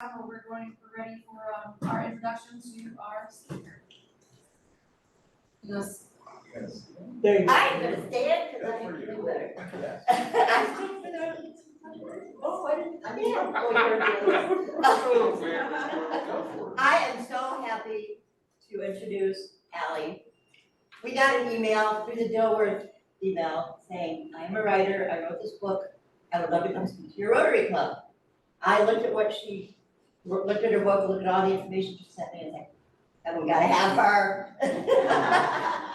We're ready for our introduction to our speaker. Yes. There you go. I'm gonna stand because I Good for can you. do better. Yes. I stood for the. Oh, I didn't. Oh, you're Go for it. I am so happy to introduce Allie. We got an email through the Dilworth email saying, I'm a writer, I wrote this book, I would love to come speak to your Rotary Club. I looked at what she, looked at her book, looked at all the information she sent me and said, and we gotta have her.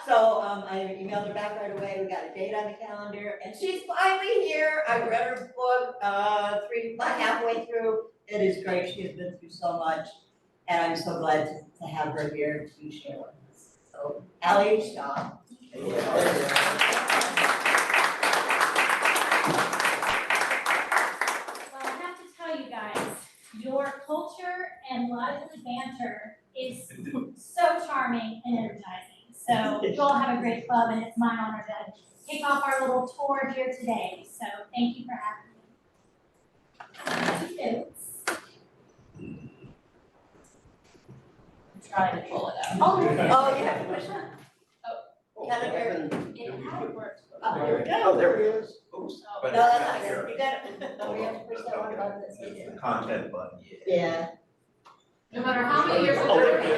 So I emailed her back right away, we got a date on the calendar, and she's finally here. I read her book, about halfway through. It is great, she has been through so much, and I'm so glad to have her here to share with us. So, Allie, stop. Well, I have to tell you guys, your culture and lively banter is so charming and energizing. So you all have a great club, and it's my honor to kick off our little tour here today. So thank you for having me. I'm trying to pull it up. Oh, you have to push it. Kind of, It had worked. oh, here we go. Oh, there he is. Oops. No, that's not good. You got it. Oh, we have to push that one button that's It's here. the content button. Yeah. No matter how many years Oh, ago, there it is.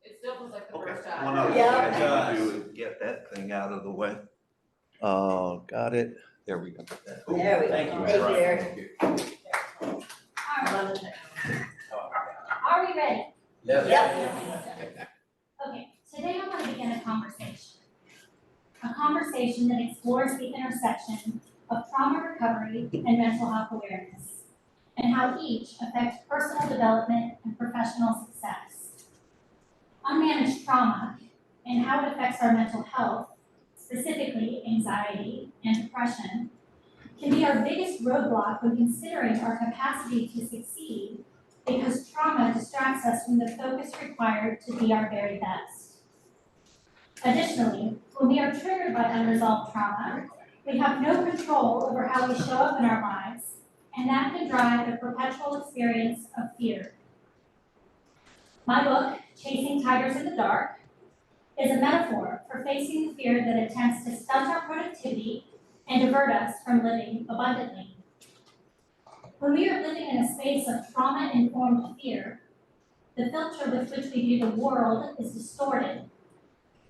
it still feels like the Okay. first time. One of Yeah. the things to do is get that thing out of the way. Oh, got it. There we go. There we go. Thank you. Thank you, Eric. All right, are we ready? Yep. Okay, today I want to begin a conversation. A conversation that explores the intersection of trauma recovery and mental health awareness, and how each affects personal development and professional success. Unmanaged trauma and how it affects our mental health, specifically anxiety and depression, can be our biggest roadblock when considering our capacity to succeed, because trauma distracts us from the focus required to be our very best. Additionally, when we are triggered by unresolved trauma, we have no control over how we show up in our lives, and that can drive a perpetual experience of fear. My book, Chasing Tigers in the Dark, is a metaphor for facing the fear that attempts to stunt our productivity and divert us from living abundantly. When we are living in a space of trauma-informed fear, the filter with which we view the world is distorted,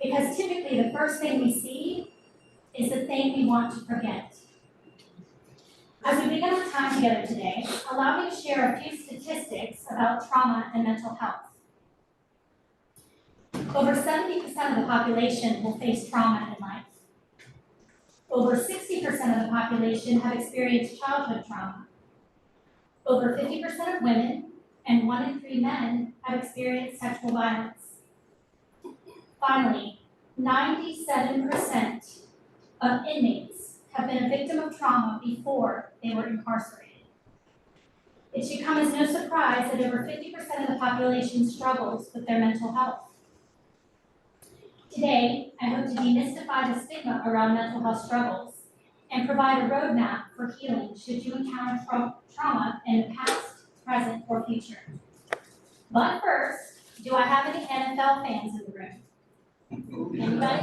because typically the first thing we see is the thing we want to forget. As we begin our time together today, allow me to share a few statistics about trauma and mental health. Over 70% of the population will face trauma in life. Over 60% of the population have experienced childhood trauma. Over 50% of women and 1 in 3 men have experienced sexual violence. Finally, 97% of inmates have been a victim of trauma before they were incarcerated. It should come as no surprise that over 50% of the population struggles with their mental health. Today, I hope to demystify the stigma around mental health struggles and provide a roadmap for healing should you encounter trauma in the past, present, or future. But first, do I have any NFL fans in the room? Anybody?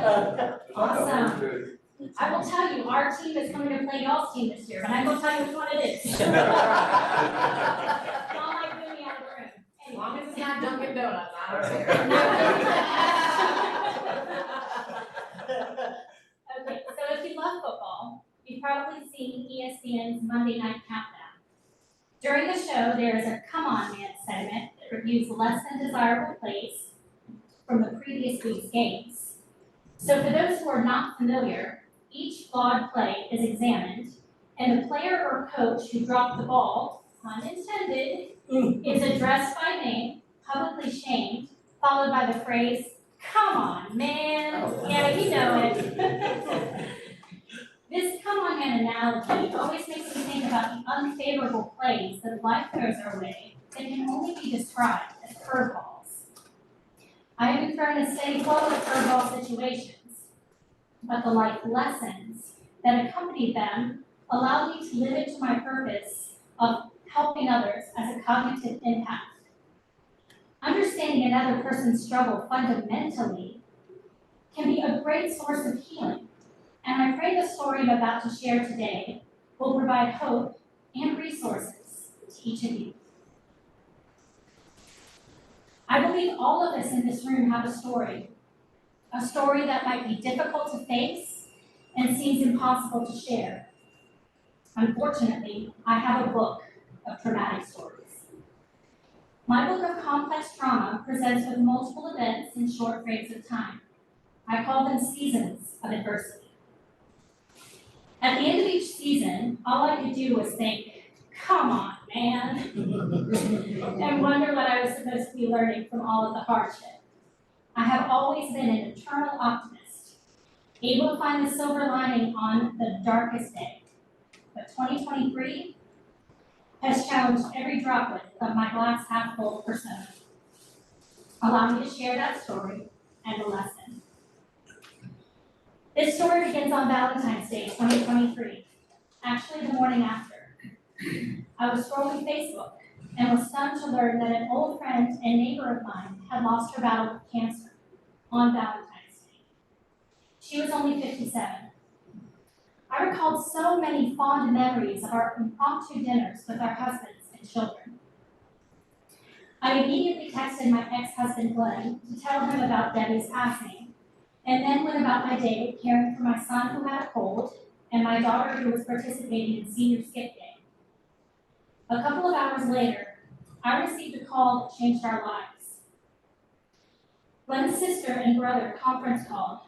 Awesome. I will tell you, our team is coming to play y'all's team this year, but I'm gonna tell you which one it is. Y'all like moving me out of the room. As long as it's not Dunkin' Donuts, I don't care. Okay, so if you love football, you've probably seen ESPN's Monday Night Countdown. During the show, there is a Come On Man segment that reviews less than desirable plays from the previous week's games. So for those who are not familiar, each flawed play is examined, and the player or coach who dropped the ball, pun intended, is addressed by name, publicly shamed, followed by the phrase, "Come on, man." Yeah, you know it. This "come on, man" analogy always makes me think about the unfavorable plays that life throws our way that can only be described as curveballs. I have been thrown a steady flow of curveball situations, but the life lessons that accompanied them allowed me to live into my purpose of helping others as a cognitive impact. Understanding another person's struggle fundamentally can be a great source of healing, and I pray the story I'm about to share today will provide hope and resources to each of you. I believe all of us in this room have a story that might be difficult to face and seems impossible to share. Unfortunately, I have a book of traumatic stories. My book of complex trauma presents with multiple events in short frames of time. I call them seasons of adversity. At the end of each season, all I could do was think, come on, man, and wonder what I was supposed to be learning from all of the hardship. I have always been an eternal optimist, able to find the silver lining on the darkest day. But 2023 has challenged every droplet of my glass half full persona. Allow me to share that story and a lesson. This story begins on Valentine's Day, 2023, actually the morning after. I was scrolling Facebook and was stunned to learn that an old friend and neighbor of mine had lost her battle with cancer on Valentine's Day. She was only 57. I recalled so many fond memories of our impromptu dinners with our husbands and children. I immediately texted my ex-husband Glenn to tell him about Debbie's passing, and then went about my day caring for my son who had a cold and my daughter who was participating in senior skip day. A couple of hours later, I received a call that changed our lives. Glenn's sister and brother conference called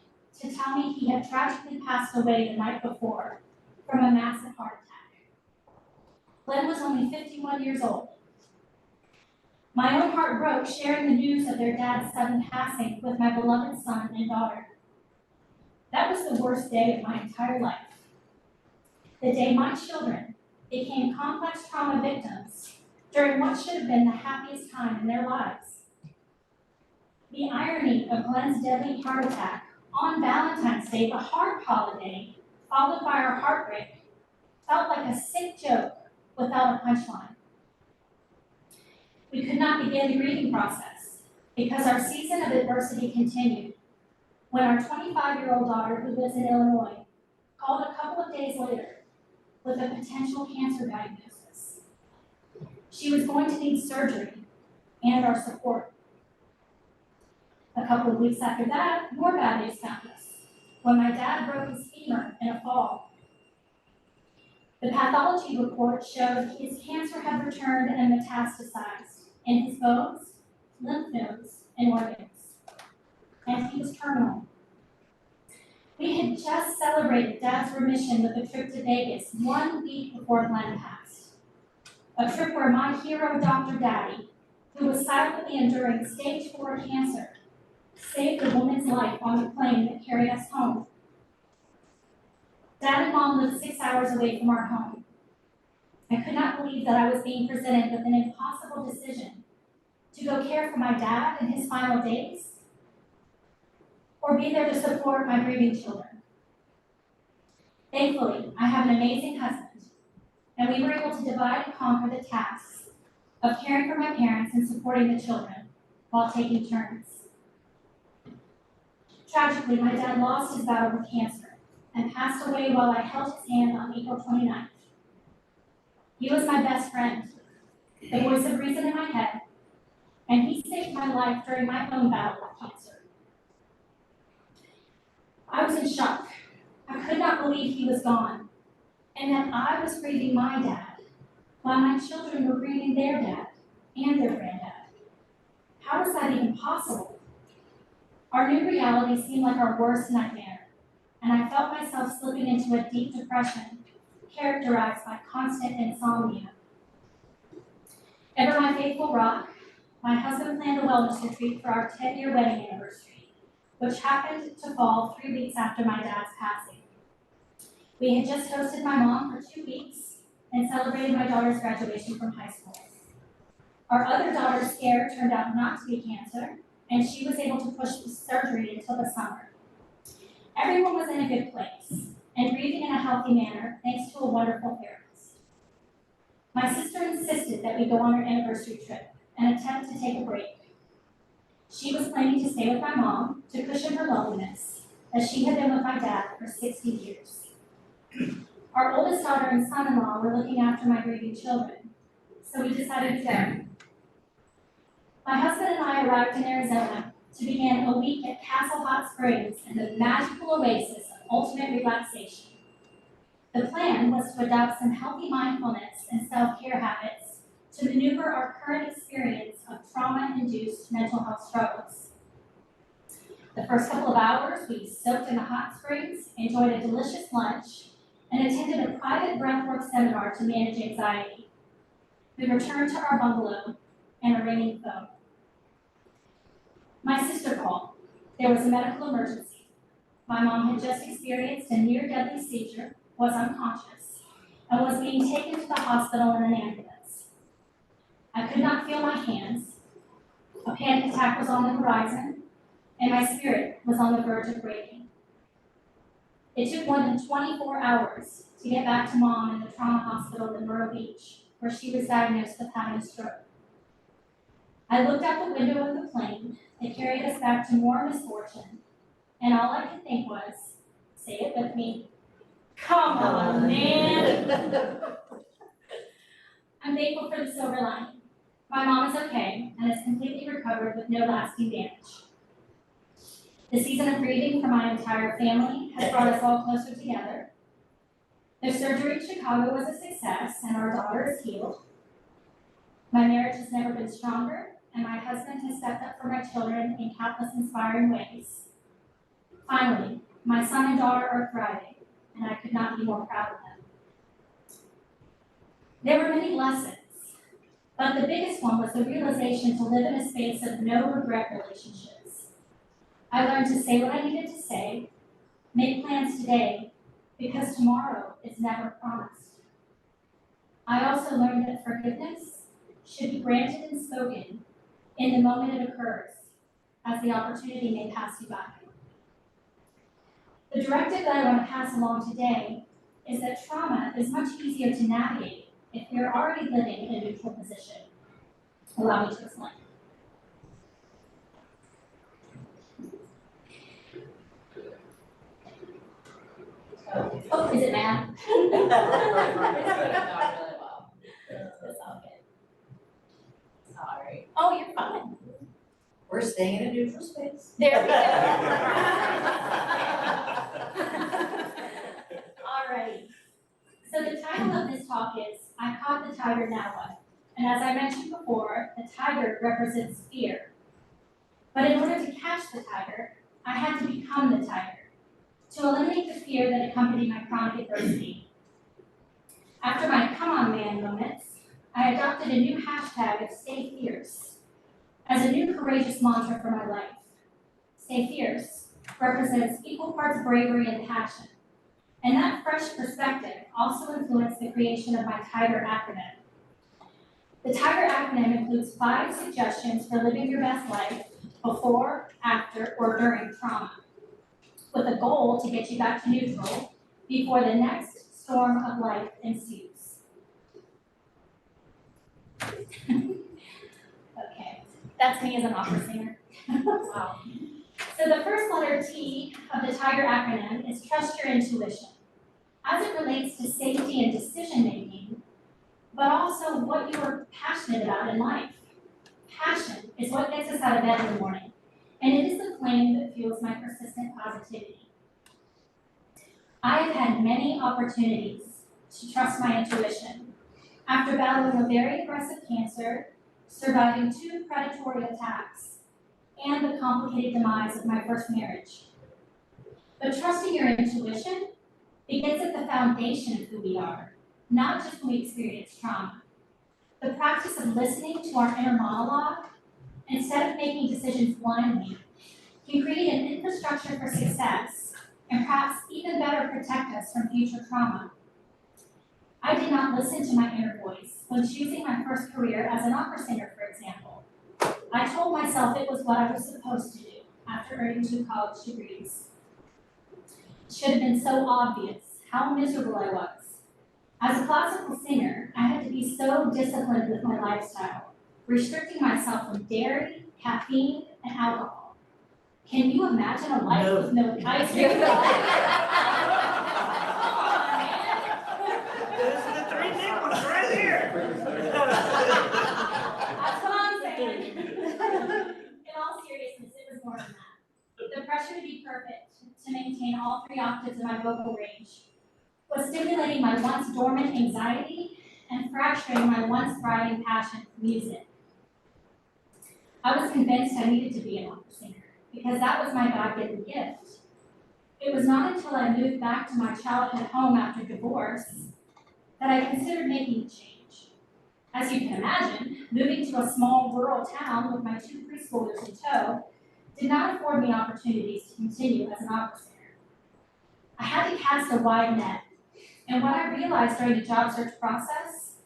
to tell me he had tragically passed away the night before from a massive heart attack. Glenn was only 51 years old. My own heart broke sharing the news of their dad's sudden passing with my beloved son and daughter. That was the worst day of my entire life. The day my children became complex trauma victims during what should have been the happiest time in their lives. The irony of Glenn's deadly heart attack on Valentine's Day, the hard holiday, followed by our heartbreak, felt like a sick joke without a punchline. We could not begin the grieving process because our season of adversity continued when our 25-year-old daughter, who lives in Illinois, called a couple of days later with a potential cancer diagnosis. She was going to need surgery and our support. A couple of weeks after that, more bad news found us when my dad broke his femur in a fall. The pathology report showed his cancer had returned and metastasized in his bones, lymph nodes, and organs, and he was terminal. We had just celebrated Dad's remission with a trip to Vegas 1 week before Glenn passed. A trip where my hero, Dr. Daddy, who was silently enduring stage 4 cancer, saved a woman's life on the plane that carried us home. Dad and Mom lived 6 hours away from our home. I could not believe that I was being presented with an impossible decision to go care for my dad in his final days, or be there to support my grieving children. Thankfully, I have an amazing husband, and we were able to divide and conquer the tasks of caring for my parents and supporting the children while taking turns. Tragically, my dad lost his battle with cancer and passed away while I held his hand on April 29th. He was my best friend, the voice of reason in my head, and he saved my life during my own battle with cancer. I was in shock. I could not believe he was gone, and that I was grieving my dad, while my children were grieving their dad and their granddad. How was that even possible? Our new reality seemed like our worst nightmare, and I felt myself slipping into a deep depression characterized by constant insomnia. Ever my faithful rock, my husband planned a wellness retreat for our 10-year wedding anniversary, which happened to fall 3 weeks after my dad's passing. We had just hosted my mom for 2 weeks and celebrated my daughter's graduation from high school. Our other daughter's scare turned out not to be cancer, and she was able to push the surgery until the summer. Everyone was in a good place and grieving in a healthy manner thanks to a wonderful therapist. My sister insisted that we go on our anniversary trip and attempt to take a break. She was planning to stay with my mom to cushion her loneliness, as she had been with my dad for 60 years. Our oldest daughter and son-in-law were looking after my grieving children, so we decided to go. My husband and I arrived in Arizona to begin a week at Castle Hot Springs and the magical oasis of ultimate relaxation. The plan was to adopt some healthy mindfulness and self-care habits to maneuver our current experience of trauma-induced mental health struggles. The first couple of hours, we soaked in the hot springs, enjoyed a delicious lunch, and attended a private breathwork seminar to manage anxiety. We returned to our bungalow and a ringing phone. My sister called. There was a medical emergency. My mom had just experienced a near-deadly seizure, was unconscious, and was being taken to the hospital in an ambulance. I could not feel my hands. A panic attack was on the horizon, and my spirit was on the verge of breaking. It took more than 24 hours to get back to Mom in the trauma hospital in Myrtle Beach, where she was diagnosed with having a stroke. I looked out the window of the plane that carried us back to more misfortune, and all I could think was, say it with me, come on, man. I'm thankful for the silver lining. My mom is okay and is completely recovered with no lasting damage. The season of grieving for my entire family has brought us all closer together. The surgery in Chicago was a success, and our daughter is healed. My marriage has never been stronger, and my husband has stepped up for my children in countless inspiring ways. Finally, my son and daughter are thriving, and I could not be more proud of them. There were many lessons, but the biggest one was the realization to live in a space of no regret relationships. I learned to say what I needed to say, make plans today, because tomorrow is never promised. I also learned that forgiveness should be granted and spoken in the moment it occurs, as the opportunity may pass you by. The directive that I want to pass along today is that trauma is much easier to navigate if we are already living in a neutral position. Allow me to explain. Oh, is it mad? It's going really well. It's all good. Sorry. Oh, you're fine. We're staying in a neutral space. There we go. All right. So the title of this talk is, I Caught the Tiger, Now What? And as I mentioned before, the tiger represents fear. But in order to catch the tiger, I had to become the tiger, to eliminate the fear that accompanied my chronic adversity. After my come on man moments, I adopted a new hashtag of Stay Fierce as a new courageous mantra for my life. Stay Fierce represents equal parts bravery and passion. And that fresh perspective also influenced the creation of my TIGER acronym. The TIGER acronym includes 5 suggestions for living your best life before, after, or during trauma, with a goal to get you back to neutral before the next storm of life ensues. Okay, that's me as an opera singer. Wow. So the first letter T of the TIGER acronym is trust your intuition, as it relates to safety and decision making, but also what you are passionate about in life. Passion is what gets us out of bed in the morning, and it is the flame that fuels my persistent positivity. I have had many opportunities to trust my intuition after battling a very aggressive cancer, surviving 2 predatory attacks, and the complicated demise of my first marriage. But trusting your intuition begins at the foundation of who we are, not just when we experience trauma. The practice of listening to our inner monologue instead of making decisions blindly can create an infrastructure for success and perhaps even better protect us from future trauma. I did not listen to my inner voice when choosing my first career as an opera singer, for example. I told myself it was what I was supposed to do after earning 2 college degrees. It should have been so obvious how miserable I was As a classical singer, I had to be so disciplined with my lifestyle, restricting myself from dairy, caffeine, and alcohol. Can you imagine a life with no ice cream? Those are the three big ones right there. That's what I'm saying. In all seriousness, it was more than that. The pressure to be perfect, to maintain all 3 octaves of my vocal range, was stimulating my once dormant anxiety and fracturing my once thriving passion for music. I was convinced I needed to be an opera singer because that was my God-given gift. It was not until I moved back to my childhood home after divorce that I considered making a change. As you can imagine, moving to a small rural town with my 2 preschoolers in tow did not afford me opportunities to continue as an opera singer. I had to cast a wide net, and what I realized during the job search process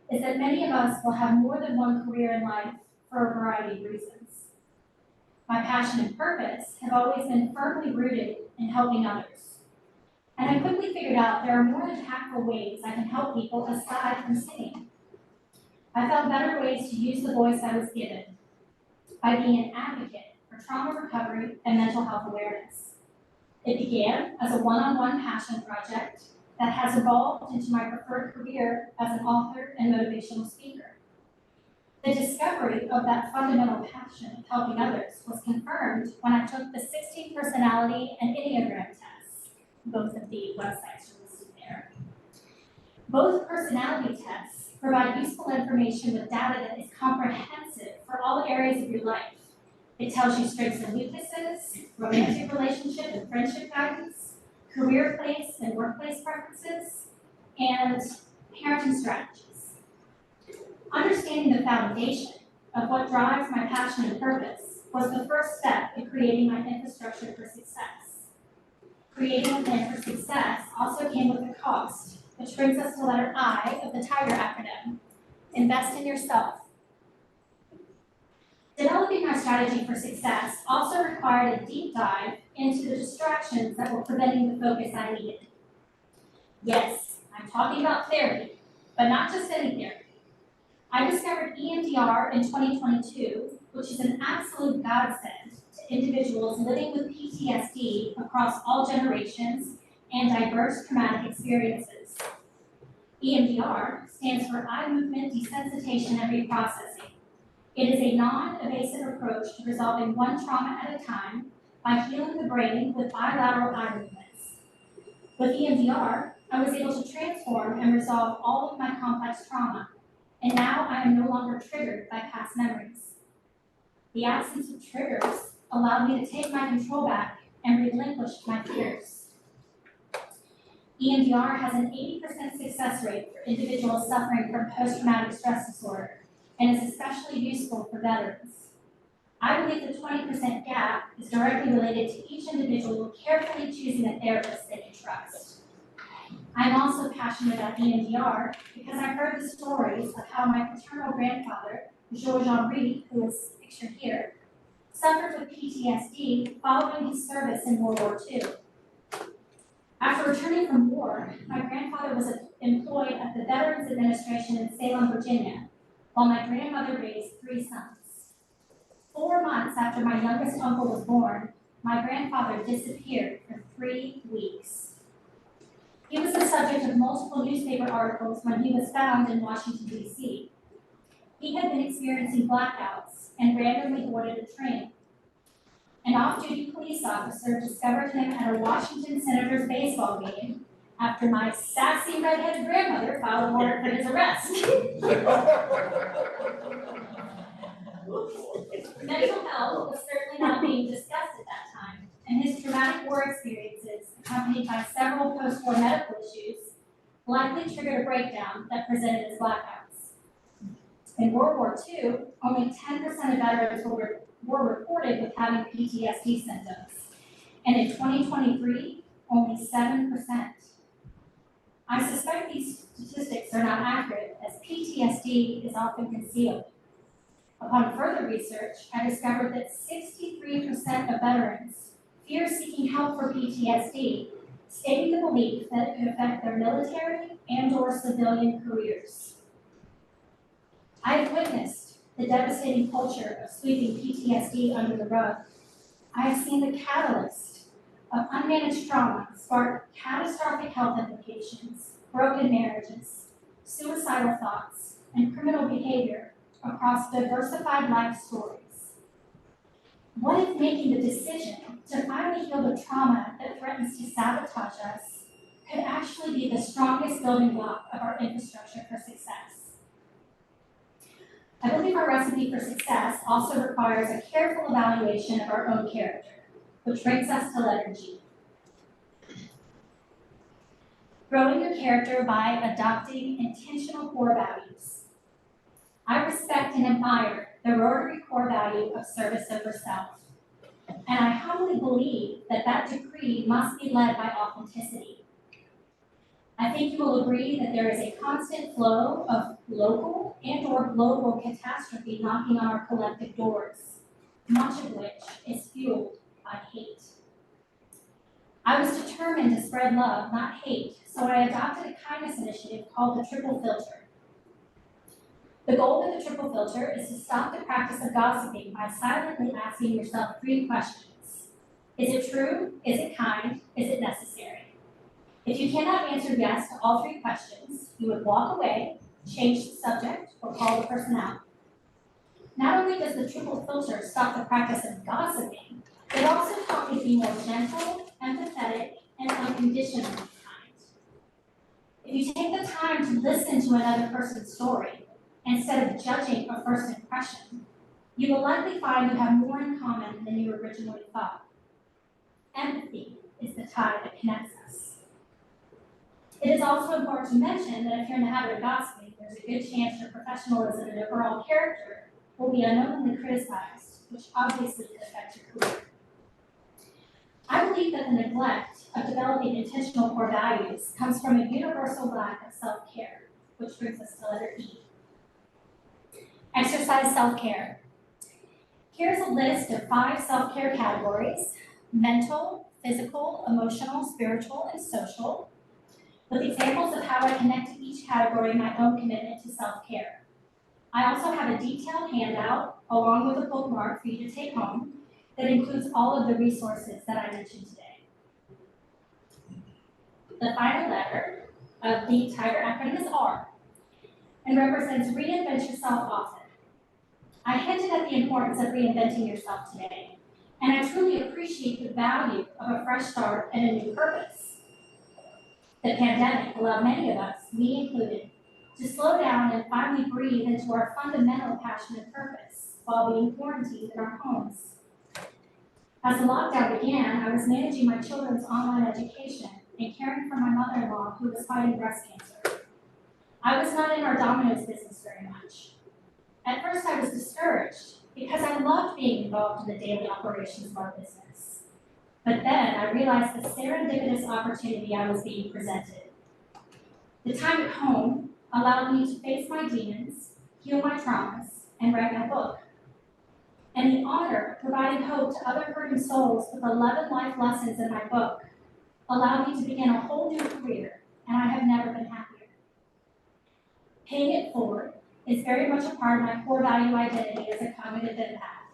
is that many of us will have more than one career in life for a variety of reasons. My passion and purpose have always been firmly rooted in helping others. And I quickly figured out there are more impactful ways I can help people aside from singing. I found better ways to use the voice I was given by being an advocate for trauma recovery and mental health awareness. It began as a one-on-one passion project that has evolved into my preferred career as an author and motivational speaker. The discovery of that fundamental passion of helping others was confirmed when I took the 16 personality and Enneagram tests. Both of the websites are listed there. Both personality tests provide useful information with data that is comprehensive for all areas of your life. It tells you strengths and weaknesses, romantic relationship and friendship guidance, career place and workplace preferences, and parenting strategies. Understanding the foundation of what drives my passion and purpose was the first step in creating my infrastructure for success. Creating a plan for success also came with a cost, which brings us to letter I of the TIGER acronym. Invest in yourself. Developing my strategy for success also required a deep dive into the distractions that were preventing the focus I needed. Yes, I'm talking about therapy, but not just any therapy. I discovered EMDR in 2022, which is an absolute godsend to individuals living with PTSD across all generations and diverse traumatic experiences. EMDR stands for Eye Movement Desensitization and Reprocessing. It is a non-invasive approach to resolving one trauma at a time by healing the brain with bilateral eye movements. With EMDR, I was able to transform and resolve all of my complex trauma, and now I am no longer triggered by past memories. The absence of triggers allowed me to take my control back and relinquish my fears. EMDR has an 80% success rate for individuals suffering from post-traumatic stress disorder and is especially useful for veterans. I believe the 20% gap is directly related to each individual carefully choosing a therapist they can trust. I'm also passionate about EMDR because I've heard the stories of how my paternal grandfather, Georges-Henri, who is pictured here, suffered with PTSD following his service in World War II. After returning from war, my grandfather was employed at the Veterans Administration in Salem, Virginia, while my grandmother raised 3 sons. 4 months after my youngest uncle was born, my grandfather disappeared for 3 weeks. He was the subject of multiple newspaper articles when he was found in Washington, D.C. He had been experiencing blackouts and randomly boarded a train. An off-duty police officer discovered him at a Washington Senators baseball game after my sassy redheaded grandmother filed a warrant for his arrest. Mental health was certainly not being discussed at that time, and his traumatic war experiences, accompanied by several post-war medical issues, likely triggered a breakdown that presented as blackouts. In World War II, only 10% of veterans were reported with having PTSD symptoms, and in 2023, only 7%. I suspect these statistics are not accurate, as PTSD is often concealed. Upon further research, I discovered that 63% of veterans fear seeking help for PTSD stating the belief that it could affect their military and/or civilian careers. I have witnessed the devastating culture of sweeping PTSD under the rug. I have seen the catalyst of unmanaged trauma spark catastrophic health implications, broken marriages, suicidal thoughts, and criminal behavior across diversified life stories. What if making the decision to finally heal the trauma that threatens to sabotage us could actually be the strongest building block of our infrastructure for success? I believe our recipe for success also requires a careful evaluation of our own character, which brings us to letter G. Growing your character by adopting intentional core values. I respect and admire the Rotary core value of service over self. And I humbly believe that that decree must be led by authenticity. I think you will agree that there is a constant flow of local and/or global catastrophe knocking on our collective doors, much of which is fueled by hate. I was determined to spread love, not hate, so I adopted a kindness initiative called the Triple Filter. The goal of the Triple Filter is to stop the practice of gossiping by silently asking yourself 3 questions. Is it true? Is it kind? Is it necessary? If you cannot answer yes to all 3 questions, you would walk away, change the subject, or call the person out. Not only does the Triple Filter stop the practice of gossiping, it also taught me to be more gentle, empathetic, and unconditionally kind. If you take the time to listen to another person's story, instead of judging a first impression, you will likely find you have more in common than you originally thought. Empathy is the tie that connects us. It is also important to mention that if you're in the habit of gossiping, there's a good chance your professionalism and overall character will be unknowingly criticized, which obviously could affect your career. I believe that the neglect of developing intentional core values comes from a universal lack of self-care, which brings us to letter E. Exercise self-care. Here's a list of 5 self-care categories: mental, physical, emotional, spiritual, and social, with examples of how I connect to each category in my own commitment to self-care. I also have a detailed handout along with a bookmark for you to take home that includes all of the resources that I mentioned today. The final letter of the entire acronym is R and represents reinvent yourself often. I hinted at the importance of reinventing yourself today, and I truly appreciate the value of a fresh start and a new purpose. The pandemic allowed many of us, me included, to slow down and finally breathe into our fundamental passion and purpose while being quarantined in our homes. As the lockdown began, I was managing my children's online education and caring for my mother-in-law who was fighting breast cancer. I was not in our Domino's business very much. At first, I was discouraged because I loved being involved in the daily operations of our business. But then I realized the serendipitous opportunity I was being presented. The time at home allowed me to face my demons, heal my traumas, and write my book. And the honor of providing hope to other hurting souls with 11 life lessons in my book allowed me to begin a whole new career, and I have never been happier. Paying it forward is very much a part of my core value identity as a cognitive empath,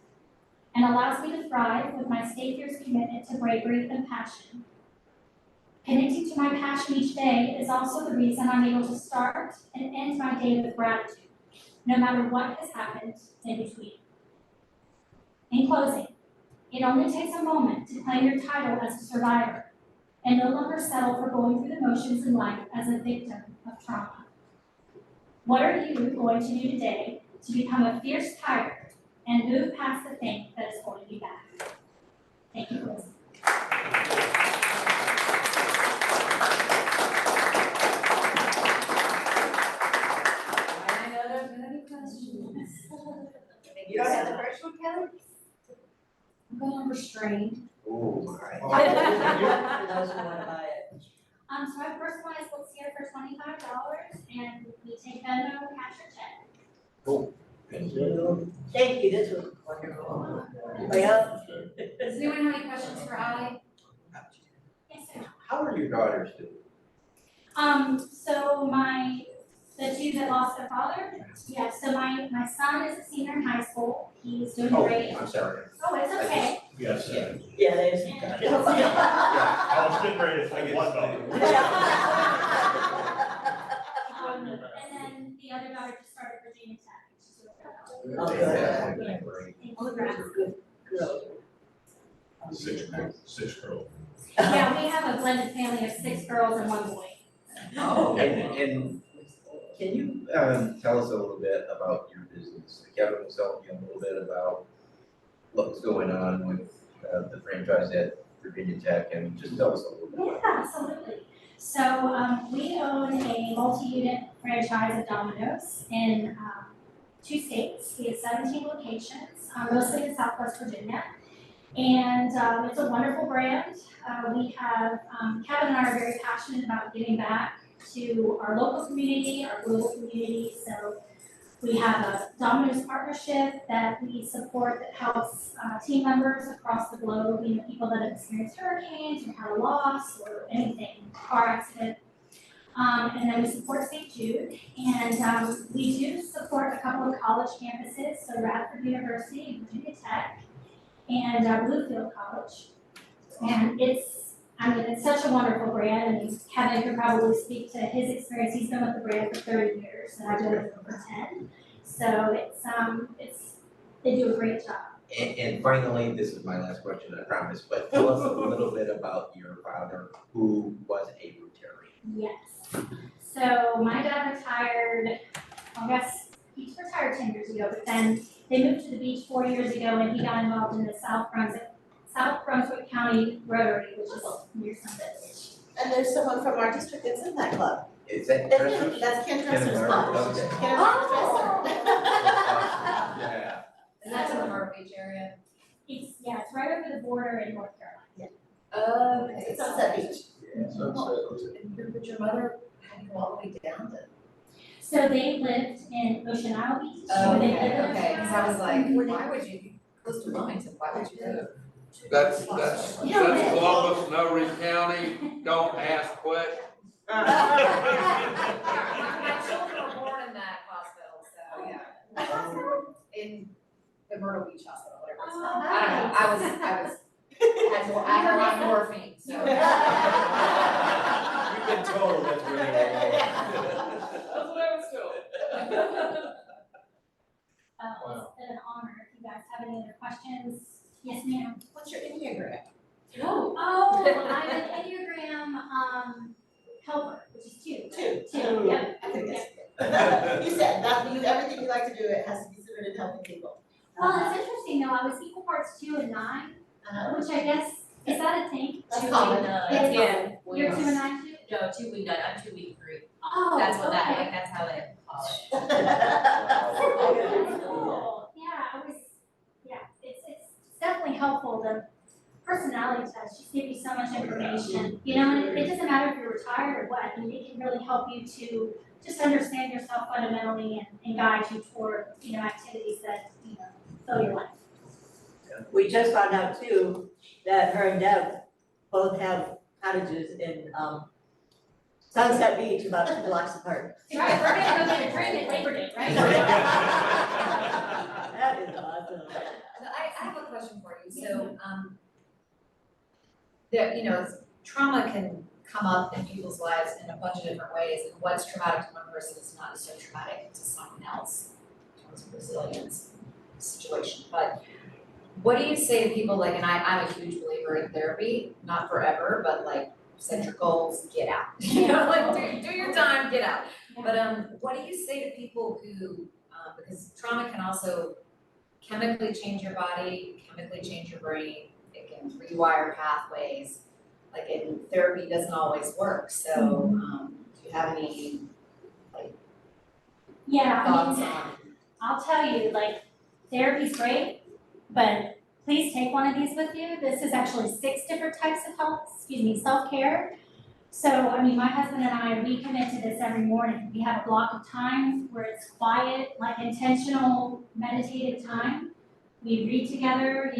and allows me to thrive with my stay fierce commitment to bravery and passion. Connecting to my passion each day is also the reason I'm able to start and end my day with gratitude, no matter what has happened in between. In closing, it only takes a moment to claim your title as a survivor and no longer settle for going through the motions in life as a victim of trauma. What are you going to do today to become a fierce tiger and move past the thing that is holding you back? Thank you for listening. I know there's gonna be questions. You don't have the first one, Kelly? I'm going restrained. Oh, For those who wanna buy it. So I personalized books here for $25, and we take Venmo, cash, or check. cool. Thank you. Thank you, this was wonderful. Way up. Does anyone have any questions for I? Yes, sir. How are your daughters doing? So the two that lost their father, yeah, so my son is a senior in high school, he's doing Oh, great. I'm sorry. Oh, it's okay. Yes. Yeah, there's. I was getting ready to say one daughter. And then the other daughter just started Virginia Tech. She's doing Oh, well. good. Yeah. Great. And congrats. Six girls. Yeah, we have a blended family of 6 girls and 1 boy. Oh, and can you tell us a little bit about your business? Kevin was telling me a little bit about what's going on with the franchise at Virginia Tech, and just tell us a little bit. Yeah, absolutely. So we own a multi-unit franchise of Domino's in 2 states. We have 17 locations, mostly in Southwest Virginia. And it's a wonderful brand. We have, Kevin and I are very passionate about giving back to our local community, our global community. So we have a Domino's partnership that we support that helps team members across the globe, people that have experienced hurricanes or had a loss or anything, car accident. And then we support St. Jude, and we do support a couple of college campuses, so Rotary University and Virginia Tech, and Bluefield College. And it's such a wonderful brand. I mean, Kevin could probably speak to his experience. He's been with the brand for 30 years, and I've been with it for 10. So they do a great job. And finally, this is my last question, I promise, but tell us a little bit about your father, who was a Rotary. Yes. So my dad retired, I guess he retired 10 years ago, but then they moved to the beach 4 years ago and he got involved in the South Brunswick County Rotary, which is near Sunset Beach. And there's someone from our district that's in that club. Is that That's Christmas? him, that's Ken Ken Dresser's Martin, club. okay. Ken Dresser. Yeah. And that's in the Myrtle Beach area? It's right over the border in North Carolina. Okay. It's Sunset Beach. And but your mother had to go all the way down to. So they lived in Ocean Isle Beach. where they lived in Ocean Okay, because I was like, Isle. why would you be close to Wilmington, why would you move? That's Yeah, but- Columbus, Notary County, don't ask questions. My children were born in that hospital, so yeah. In the Myrtle Beach Hospital, whatever it's called. I don't know, I had a lot of morphine, so. You've been told that's where they That's what I was told. It's been an honor. If you guys have any other questions, yes, ma'am. What's your Enneagram? Oh, I'm an Enneagram helper, which is 2. Two. 2, yep. I think Yep. that's good. You said that everything you like to do, it has to be centered in helping people. Well, it's interesting though, I was equal parts 2 and 9, which I guess, is that a thing? That's common. It's Yeah. You're 2 and 9 too? No, 2 week 9, I'm 2 week 3. Oh, That's what that, okay. like, that's how they call it. That's cool. It's definitely helpful. The personality test just gives you so much information. And it doesn't matter if you're retired or what. I mean, it can really help you to just understand yourself fundamentally and guide you toward, activities that, fill your life. We just found out too, that her and Deb both have cottages in, Sunset Beach, about 2 blocks apart. Right, we're gonna go get a drink at Labor Day, right? That is awesome. I have a question for you, so, trauma can come up in people's lives in a bunch of different ways, and what's traumatic to one person is not so traumatic to someone else, in terms of resilience situation, but what do you say to people, like, and I'm a huge believer in therapy, not forever, but like, set your goals, get out, do your time, get out. But what do you say to people who, because trauma can also chemically change your body, chemically change your brain, it can rewire pathways, like, and therapy doesn't always work, so, do you have any, Yeah, thoughts on? I'll tell you, therapy's great, but please take one of these with you. This is actually 6 different types of self-care. So, my husband and I, we commit to this every morning. We have a block of time where it's quiet, intentional meditative time. We read together,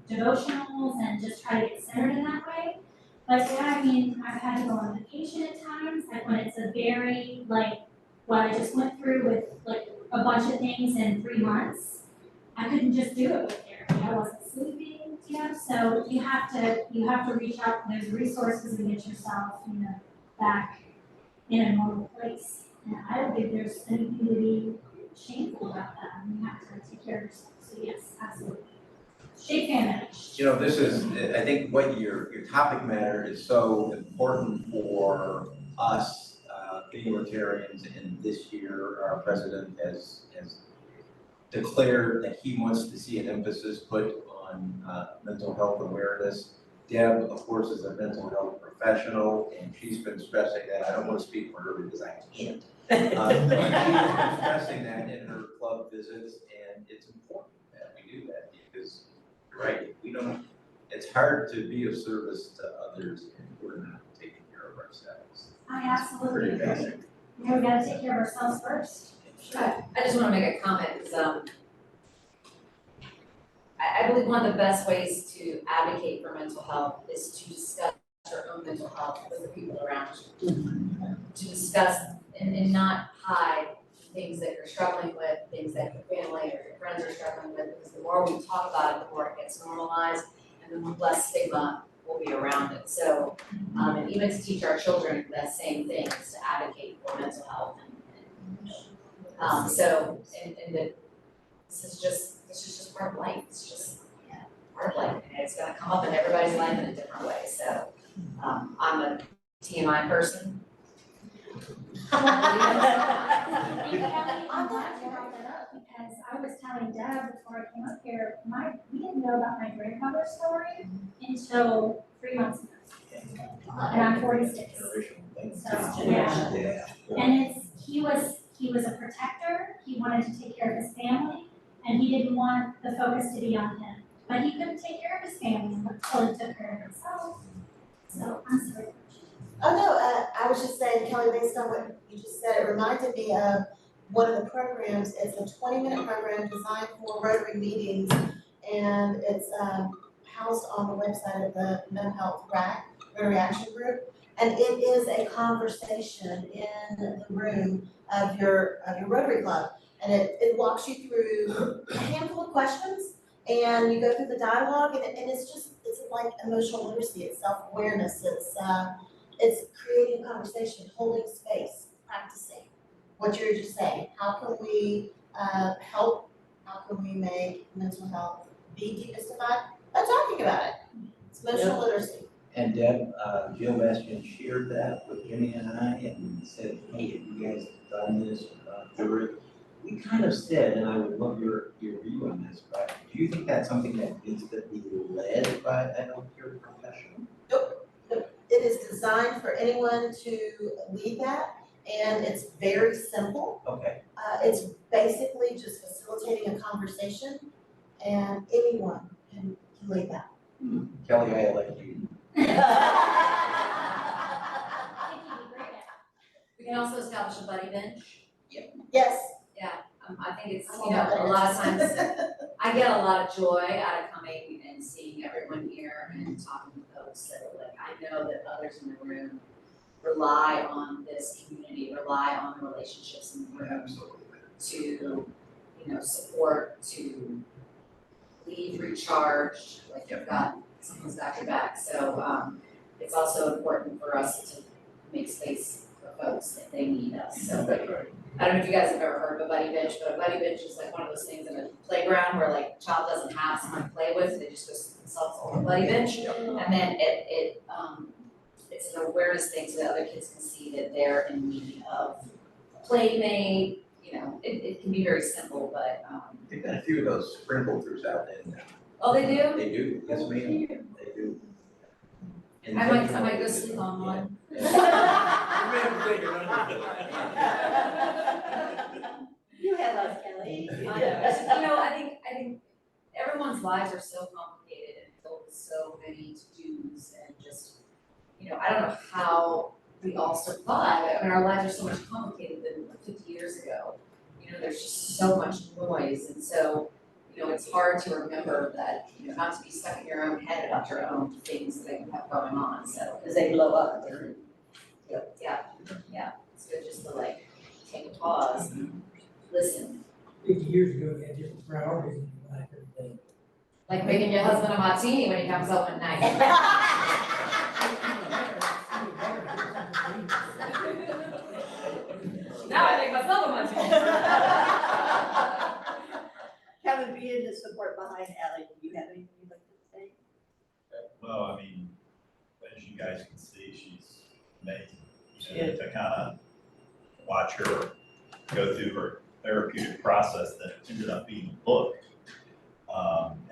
devotionals and just try to get centered in that way. But yeah, I mean, I've had to go on vacation at times, like when it's a very, like, what I just went through with like a bunch of things in 3 months. I couldn't just do it with therapy, I wasn't sleeping, you know, so you have to reach out to those resources and get yourself, you know, back in a normal place. And I don't think there's anything to be shameful about that, and you have to take care of yourself, so yes, absolutely. Shake hand. You know, this is, I think what your topic matter is so important for us, being Rotarians, and this year, our president has declared that he wants to see an emphasis put on mental health awareness. Deb, of course, is a mental health professional, and she's been stressing that. I don't want to speak for her because I can't. But she's been stressing that in her club visits, and it's important that we do that because you're right, we don't, it's hard to be of service to others if we're not taking care of ourselves. I absolutely Pretty agree. basic. You know, we gotta take care of ourselves first. I just wanna make a comment, because I believe one of the best ways to advocate for mental health is to discuss your own mental health with the people around you. To discuss and not hide things that you're struggling with, things that your family or your friends are struggling with, because the more we talk about it, the more it gets normalized, and the less stigma will be around it. So, and even to teach our children that same thing is to advocate for mental health and that this is just part of life. It's just part of life, and it's gonna come up in everybody's life in a different way. So, I'm a TMI person. I'm glad you brought that up, because I was telling Deb before I came up here, we didn't know about my grandmother's story until 3 months ago. And I'm 46. So, yeah. Yeah. And he was a protector, he wanted to take care of his family, and he didn't want the focus to be on him. But he couldn't take care of his family until he took care of himself. So, I'm sorry. Oh, no, I was just saying, Kelly, based on what you just said, it reminded me of one of the programs. It's a 20-minute program designed for Rotary meetings, and it's housed on the website of the Mental Health Rotary Action Group. And it is a conversation in the room of your Rotary Club. And it walks you through a handful of questions, and you go through the dialogue, and it's like emotional literacy, it's self-awareness, it's creating a conversation, holding space, practicing what you're just saying. How can we help? How can we make mental health be demystified? By talking about it. It's emotional literacy. And Deb, Jill Bastian shared that with Jimmy and I and said, hey, have you guys done this or gone through it? We kind of said, and I would love your view on this, but do you think that's something that needs to be led by a healthcare professional? It is designed for anyone to lead that, and it's very simple. Okay. It's basically just facilitating a conversation, and anyone can lead that. Kelly, I like you. We can also establish a buddy bench. Yes. I think it's, you know, a lot of times, I get a lot of joy out of coming and seeing everyone here and talking to folks that are like, I know that others in the room rely on this community, rely on the relationships in the room to, you know, support, to leave recharged, like someone's got your back. So, it's also important for us to make space for folks if they need us. So, I don't know if you guys have ever heard of a buddy bench, but a buddy bench is like one of those things in a playground where like a child doesn't have someone to play with, they just go themselves on a buddy bench. And then it's an awareness thing so that other kids can see that they're in need of a playmate. You know, it can be very simple, but They've got a few of those sprinkle throughs out there. Oh, they do? They do, yes ma'am, they do. I might go sleep on one. You have us, Kelly. You know, I think everyone's lives are so complicated and filled with so many to-dos and just, you know, I don't know how we all survive. I mean, our lives are so much complicated than 50 years ago. You know, there's just so much noise, and so you know, it's hard to remember that, you know, not to be stuck in your own head about your own things that you have going on, so. Because they blow up. Yeah, it's good just to like take a pause and listen. 50 years ago, you had different priorities in your life every day. Like making your husband a martini when he comes home at night. Now I make myself a martini. Kevin, being the support behind Ally, do you have anything you'd like to say? Well, I mean, as you guys can see, she's amazing. You know, to kind of watch her go through her therapeutic process that ended up being a book,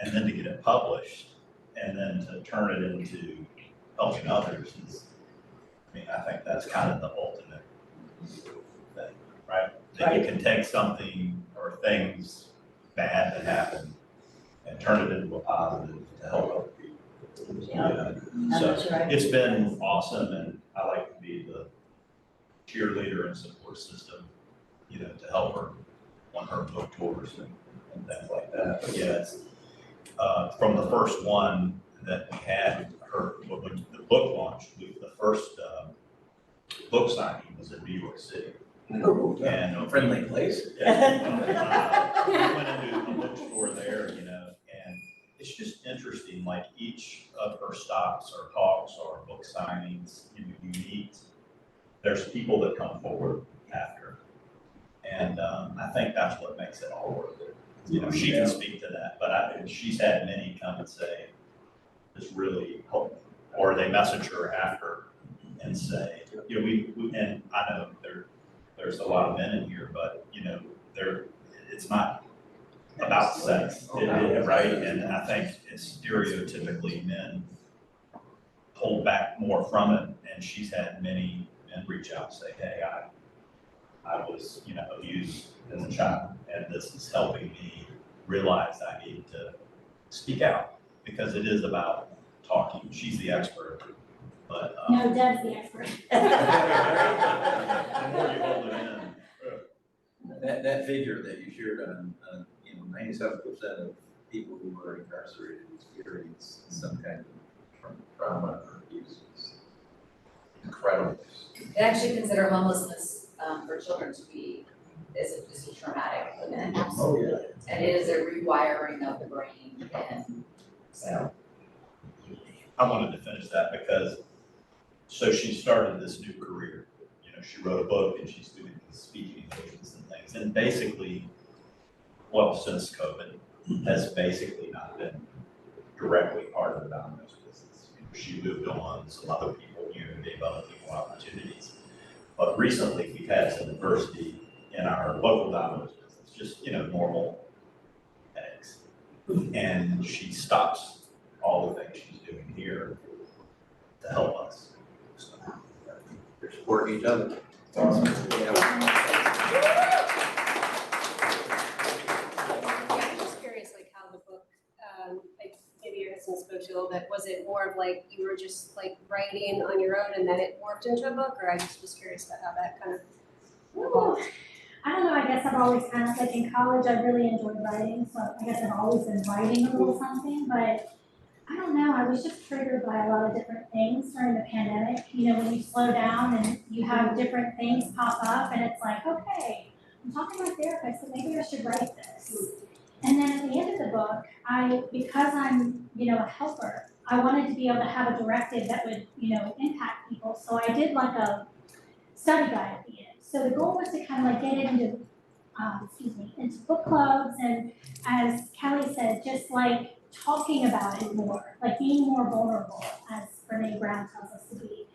and then to get it published, and then to turn it into helping others is, I mean, I think that's kind of the ultimate thing, right? That you can take something or things bad that happen and turn it into a positive to help other people. Yeah. So That's right. it's been awesome, and I like to be the cheerleader and support system, you know, to help her on her book tours and things like that. But yeah, it's, from the first one that we had, when the book launched, the first book signing was in New York City. And A friendly place. yeah, we went into a bookstore there, you know, and it's just interesting, like each of her stops or talks or book signings, you meet, there's people that come forward after. And I think that's what makes it all worth it. You know, she can speak to that, but she's had many come and say, this really helped me. Or they message her after and say, you know, we and I know there's a lot of men in here, but you know, it's not about sex, right? And I think it's stereotypically men hold back more from it, and she's had many men reach out and say, hey, I was, you know, abused as a child, and this is helping me realize I need to speak out, because it is about talking. She's the expert, but No, Deb's the expert. the more you hold it in, That figure that you shared on, you know, 97% of people who are incarcerated experience some kind of trauma or abuse. It's incredible. They actually consider homelessness for children to be is a traumatic event. Oh, yeah. And it is a rewiring of the brain, and so. I wanted to finish that because, so she started this new career. You know, she wrote a book and she's doing these speaking engagements and things. And basically, well, since COVID, has basically not been directly part of the Domino's business. You know, she moved on, some other people, you know, gave other people opportunities. But recently, we've had some adversity in our local Domino's business, just, you know, normal headaches. And she stops all the things she's doing here to help us. So, They're supporting each other. Awesome. Yeah. I'm just curious, like how the book, like maybe your husband spoke to a little bit, was it more of like you were just like writing on your own and then it morphed into a book, or I just was curious about how that kind of evolved? I don't know, I guess I've always kind of, like in college, I really enjoyed writing, so I guess I've always been writing a little something, but I don't know, I was just triggered by a lot of different things during the pandemic. You know, when you slow down and you have different things pop up and it's like, okay, I'm talking to my therapist, so maybe I should write this. And then at the end of the book, because I'm, you know, a helper, I wanted to be able to have a directive that would, you know, impact people. So I did like a study guide at the end. So the goal was to kind of like get it into, into book clubs, and as Kelly said, just like talking about it more, like being more vulnerable, as Brene Brown tells us to be.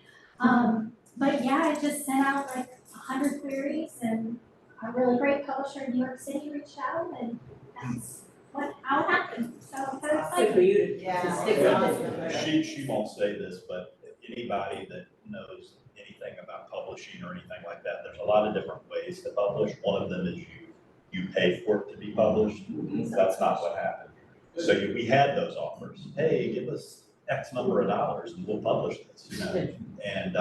But yeah, I just sent out like 100 queries, and a really great publisher in New York City reached out, and that's how it happened. So I'm very Good excited. for you to stick with it. she won't say this, but anybody that knows anything about publishing or anything like that, there's a lot of different ways to publish. One of them is you pay for it to be published. That's not what happened. So we had those offers. Hey, give us X number of dollars and we'll publish this, you know? And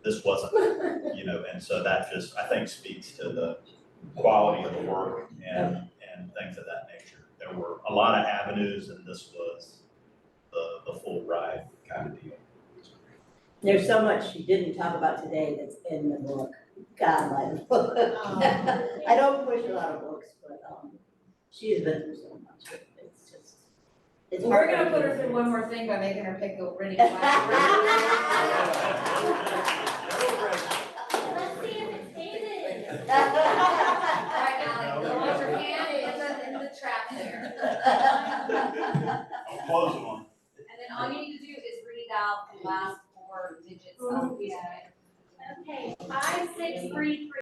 this wasn't, you know, and so that just, I think, speaks to the quality of the work and things of that nature. there were a lot of avenues, and this was the full ride kind of deal. There's so much she didn't talk about today that's in the book. God, my book. I don't push a lot of books, but, she has been through so much. It's just, it's We're hard. gonna put her through one more thing by making her pick the winning class. Let's see if it's David. Right now, launch your hand in the trap there. I'll close one. And then all you need to do is read out the last 4 digits of the Okay, 5633.